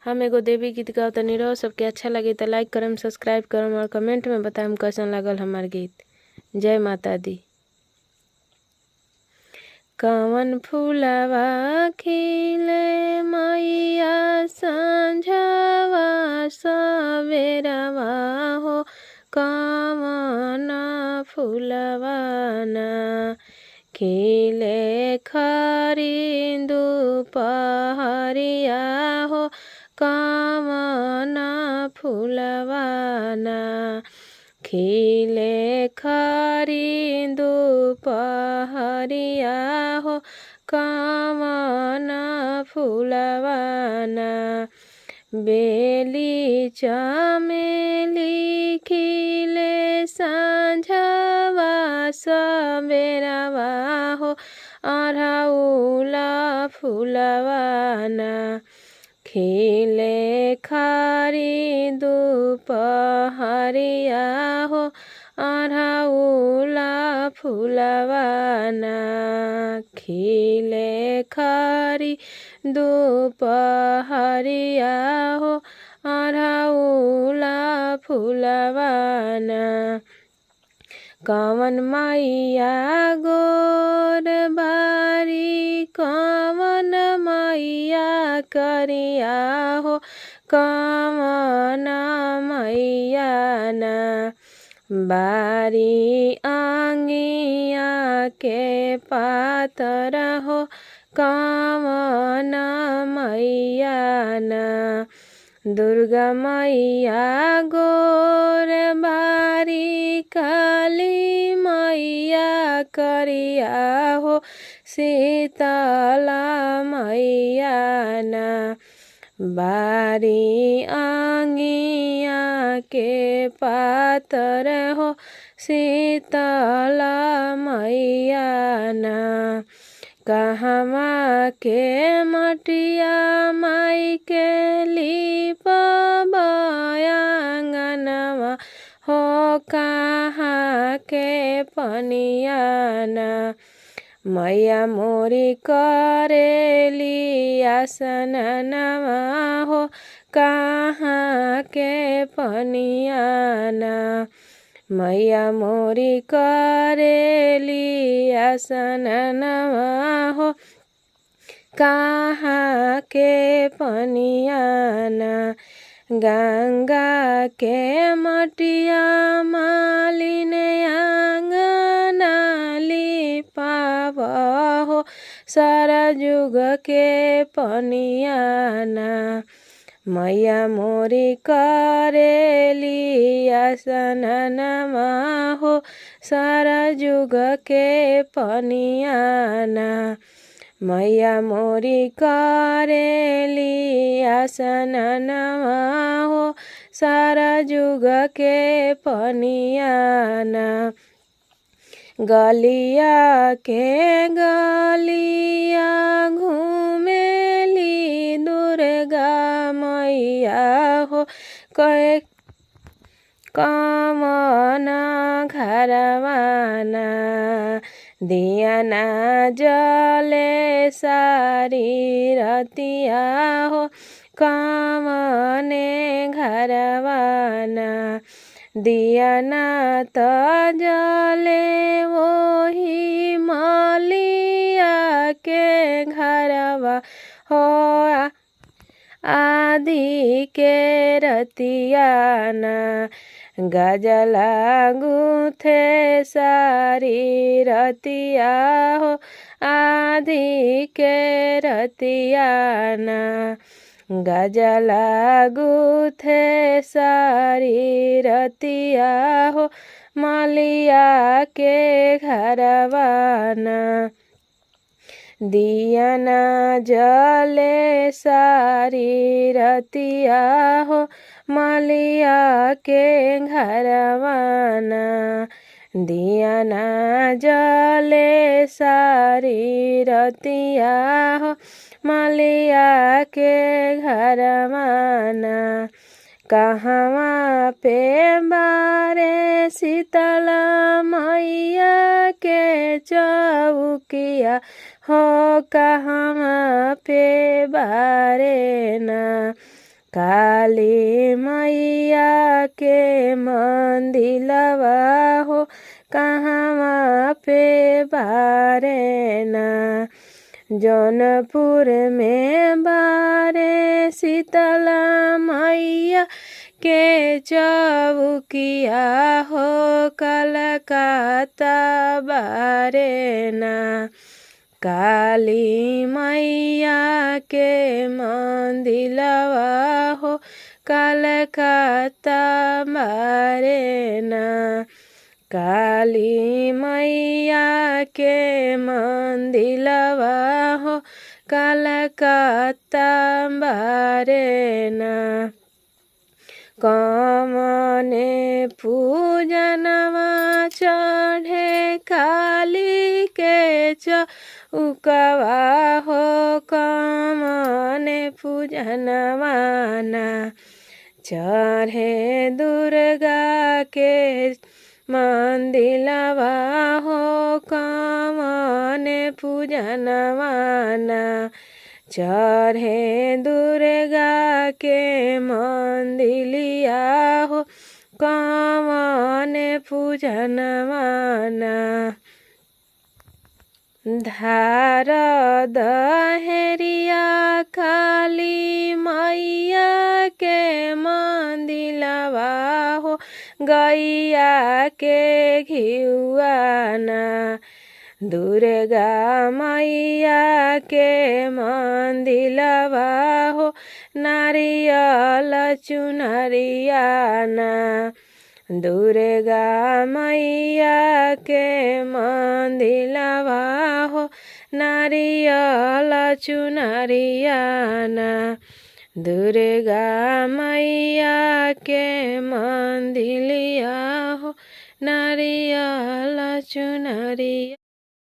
हम एगो देवी गीत गावतनी रहो सबके अच्छा लगे तो लाइक करम सब्सक्राइब करम और कमेंट में बताएम कैसन लागल हमार गीत। जय माता दी। कवन फूलवा खिले मैया संझवा सवेरवा हो, कवन फूलवा ना खिले खरिंदु पहरिया हो, कवन फूलवा ना खिले खरिंदु पहरिया हो, कवन फूलवा ना बेली चमेली खिले संझवा सवेरवा हो, अरहुला फूलवा ना खिले खरिंदु पहरिया हो, अरहुला फूलवा ना खिले खरिंदु पहरिया हो, अरहुला फूलवा ना कवन मैया गोर बारी, कवन मैया करिया हो, कवन मैया ना बारी आंगिया के पातर हो, कवन मैया ना दुर्गा मैया गोर बारी, काली मैया करिया हो, शीतला मैया ना बारी आंगिया के पातर हो, शीतला मैया ना कहवा के मटिया माई के लिपबयांगनवा हो, कहाँ के पनिया ना मैया मोरी करेली आसनवा हो, कहाँ के पनिया ना मैया मोरी करेली आसनवा हो, कहाँ के पनिया ना गंगा के मटिया मालिन आंगना लिपाव हो, सरजुग के पनिया ना मैया मोरी करेली आसनवा हो, सरजुग के पनिया ना मैया मोरी करेली आसनवा हो, सरजुग के पनिया ना गलिया के गलिया घूमेली दुर्गा मैया हो, कवन घरवा ना दियाना जले सारी रतिया हो, कवने घरवा ना दियाना त जले वही मलिया के घरवा हो, आदि के रतिया ना गजला गुथे सारी रतिया हो, आदि के रतिया ना गजला गुथे सारी रतिया हो, मलिया के घरवा ना दियाना जले सारी रतिया हो, मलिया के घरवा ना दियाना जले सारी रतिया हो, मलिया के घरवा ना कहवा पे बारे शीतला मैया के चौकिया हो, कहवा पे बारे ना काली मैया के मंदिलवा हो कहवा पे बारे ना। जौनपुर में बारे शीतला मैया के चौकिया हो कलकत्ता बारे ना। काली मैया के मंदिलवा हो कलकत्ता बारे ना। काली मैया के मंदिलवा हो कलकत्ता बारे ना। कमने पूजनवा चढ़े काली के चौकवा हो कमने पूजनवा ना। चढ़े दुर्गा के मंदिलवा हो कमने पूजनवा ना। चढ़े दुर्गा के मंदिलिया हो कमने पूजनवा ना। धार दहेरिया काली मैया के मंदिलवा हो गैया के घिउआ ना। दुर्गा मैया के मंदिलवा हो नारियल चुनरिया ना। दुर्गा मैया के मंदिलवा हो नारियल चुनरिया ना। दुर्गा मैया के मंदिलिया हो नारियल चुनरिया।